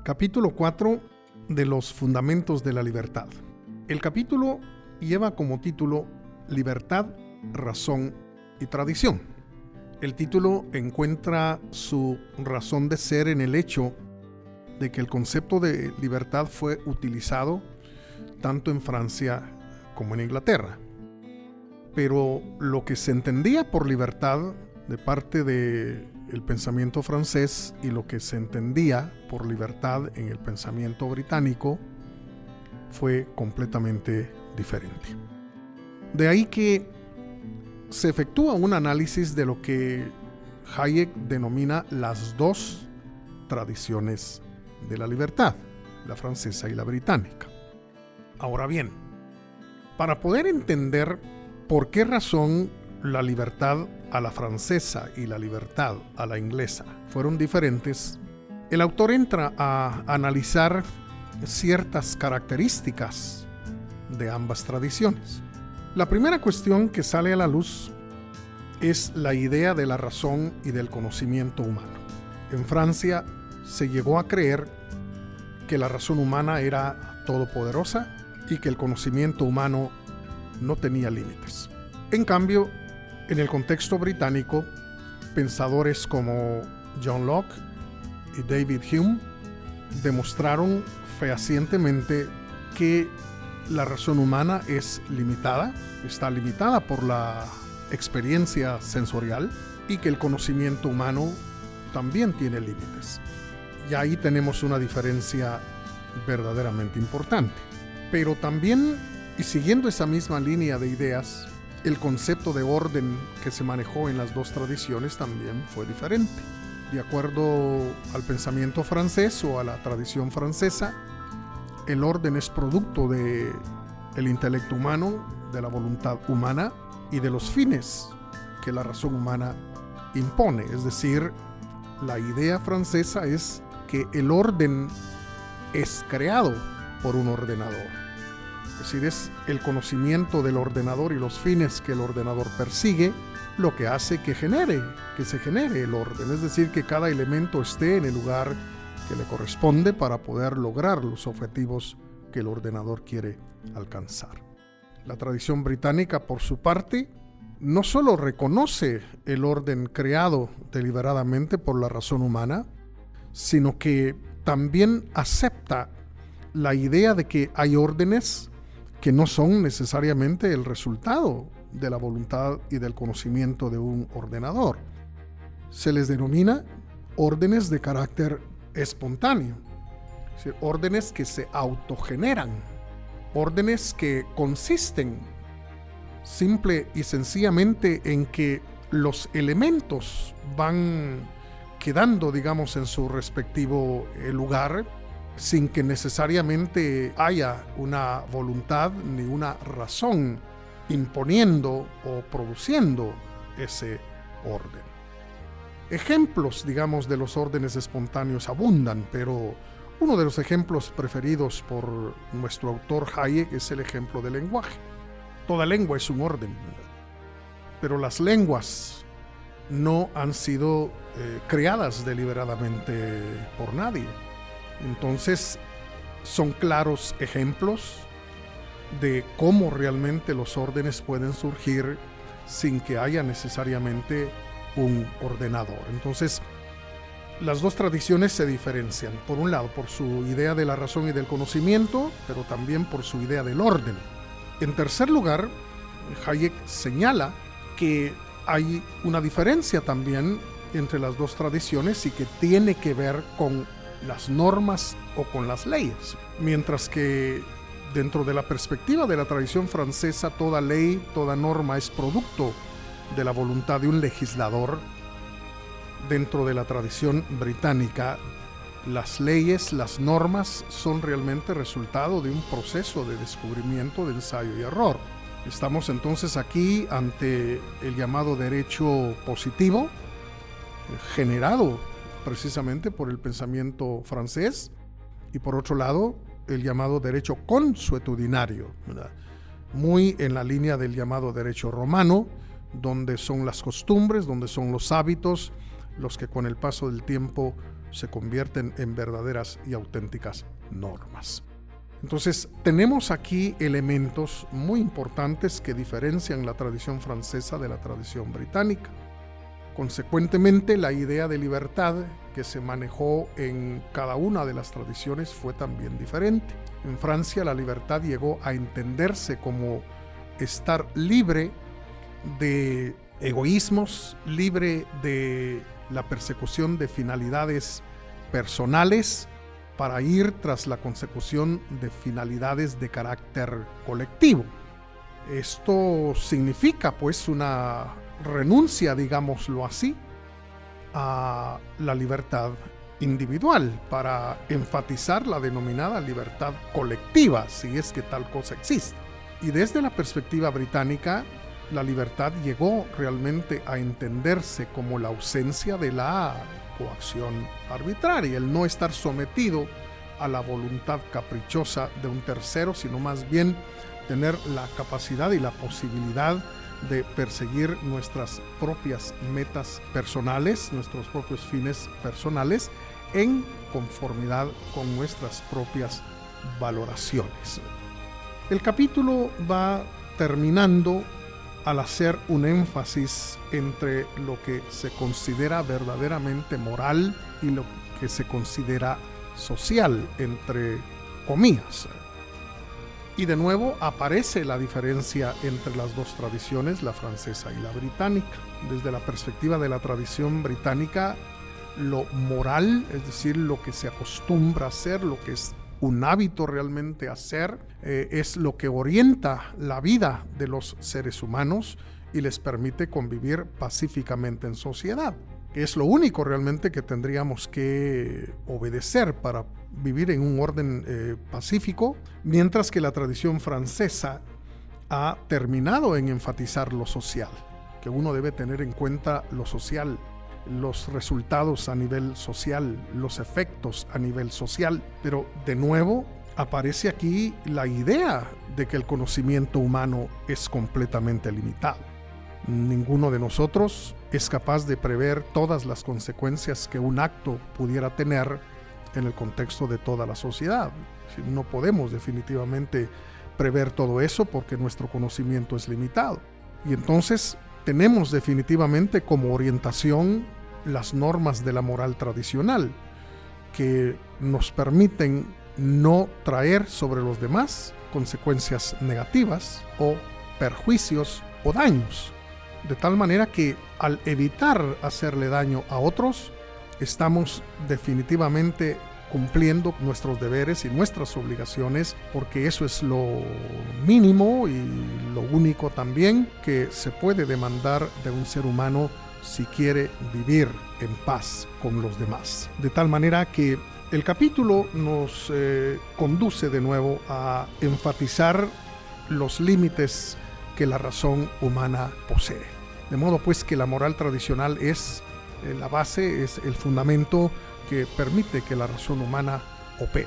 Capítulo 4 de los fundamentos de la libertad. El capítulo lleva como título Libertad, Razón y Tradición. El título encuentra su razón de ser en el hecho de que el concepto de libertad fue utilizado tanto en Francia como en Inglaterra. Pero lo que se entendía por libertad de parte del pensamiento francés y lo que se entendía por libertad en el pensamiento británico fue completamente diferente. De ahí que se efectúa un análisis de lo que Hayek denomina las dos tradiciones de la libertad, la francesa y la británica. Ahora bien, para poder entender por qué razón la libertad a la francesa y la libertad a la inglesa fueron diferentes, el autor entra a analizar ciertas características de ambas tradiciones. La primera cuestión que sale a la luz es la idea de la razón y del conocimiento humano. En Francia se llegó a creer que la razón humana era todopoderosa y que el conocimiento humano no tenía límites. En cambio, en el contexto británico, pensadores como John Locke y David Hume demostraron fehacientemente que la razón humana es limitada, está limitada por la experiencia sensorial y que el conocimiento humano también tiene límites. Y ahí tenemos una diferencia verdaderamente importante. Pero también, y siguiendo esa misma línea de ideas, el concepto de orden que se manejó en las dos tradiciones también fue diferente. De acuerdo al pensamiento francés o a la tradición francesa, el orden es producto del intelecto humano, de la voluntad humana y de los fines que la razón humana impone. Es decir, la idea francesa es que el orden es creado por un ordenador. Es decir, es el conocimiento del ordenador y los fines que el ordenador persigue lo que hace que se genere el orden. Es decir, que cada elemento esté en el lugar que le corresponde para poder lograr los objetivos que el ordenador quiere alcanzar. La tradición británica, por su parte, no solo reconoce el orden creado deliberadamente por la razón humana, sino que también acepta la idea de que hay órdenes que no son necesariamente el resultado de la voluntad y del conocimiento de un ordenador. Se les denomina órdenes de carácter espontáneo, es decir, órdenes que se autogeneran, órdenes que consisten simple y sencillamente en que los elementos van quedando, digamos, en su respectivo lugar, sin que necesariamente haya una voluntad ni una razón imponiendo o produciendo ese orden. Ejemplos, digamos, de los órdenes espontáneos abundan, pero uno de los ejemplos preferidos por nuestro autor Hayek es el ejemplo del lenguaje. Toda lengua es un orden, ¿verdad? Pero las lenguas no han sido creadas deliberadamente por nadie. Entonces, son claros ejemplos de cómo realmente los órdenes pueden surgir sin que haya necesariamente un ordenador. Entonces, las dos tradiciones se diferencian, por un lado, por su idea de la razón y del conocimiento, pero también por su idea del orden. En tercer lugar, Hayek señala que hay una diferencia también entre las dos tradiciones y que tiene que ver con las normas o con las leyes. Mientras que dentro de la perspectiva de la tradición francesa, toda ley, toda norma es producto de la voluntad de un legislador, dentro de la tradición británica, las leyes, las normas son realmente resultado de un proceso de descubrimiento, de ensayo y error. Estamos entonces aquí ante el llamado derecho positivo, generado precisamente por el pensamiento francés, y por otro lado, el llamado derecho consuetudinario, ¿verdad? Muy en la línea del llamado derecho romano, donde son las costumbres, donde son los hábitos, los que con el paso del tiempo se convierten en verdaderas y auténticas normas. Entonces, tenemos aquí elementos muy importantes que diferencian la tradición francesa de la tradición británica. Consecuentemente, la idea de libertad que se manejó en cada una de las tradiciones fue también diferente. En Francia, la libertad llegó a entenderse como estar libre de egoísmos, libre de la persecución de finalidades personales para ir tras la consecución de finalidades de carácter colectivo. Esto significa pues una renuncia, digámoslo así, a la libertad individual para enfatizar la denominada libertad colectiva, si es que tal cosa existe. Y desde la perspectiva británica, la libertad llegó realmente a entenderse como la ausencia de la coacción arbitraria, el no estar sometido a la voluntad caprichosa de un tercero, sino más bien tener la capacidad y la posibilidad de perseguir nuestras propias metas personales, nuestros propios fines personales, en conformidad con nuestras propias valoraciones. El capítulo va terminando al hacer un énfasis entre lo que se considera verdaderamente moral y lo que se considera social, entre comillas. Y de nuevo aparece la diferencia entre las dos tradiciones, la francesa y la británica. Desde la perspectiva de la tradición británica, lo moral, es decir, lo que se acostumbra a hacer, lo que es un hábito realmente hacer, es lo que orienta la vida de los seres humanos y les permite convivir pacíficamente en sociedad. Es lo único realmente que tendríamos que obedecer para vivir en un orden pacífico, mientras que la tradición francesa ha terminado en enfatizar lo social, que uno debe tener en cuenta lo social, los resultados a nivel social, los efectos a nivel social, pero de nuevo aparece aquí la idea de que el conocimiento humano es completamente limitado. Ninguno de nosotros es capaz de prever todas las consecuencias que un acto pudiera tener en el contexto de toda la sociedad. No podemos definitivamente prever todo eso porque nuestro conocimiento es limitado. Y entonces tenemos definitivamente como orientación las normas de la moral tradicional que nos permiten no traer sobre los demás consecuencias negativas o perjuicios o daños. De tal manera que al evitar hacerle daño a otros, estamos definitivamente cumpliendo nuestros deberes y nuestras obligaciones, porque eso es lo mínimo y lo único también que se puede demandar de un ser humano si quiere vivir en paz con los demás. De tal manera que el capítulo nos conduce de nuevo a enfatizar los límites que la razón humana posee. De modo pues que la moral tradicional es la base, es el fundamento que permite que la razón humana opere.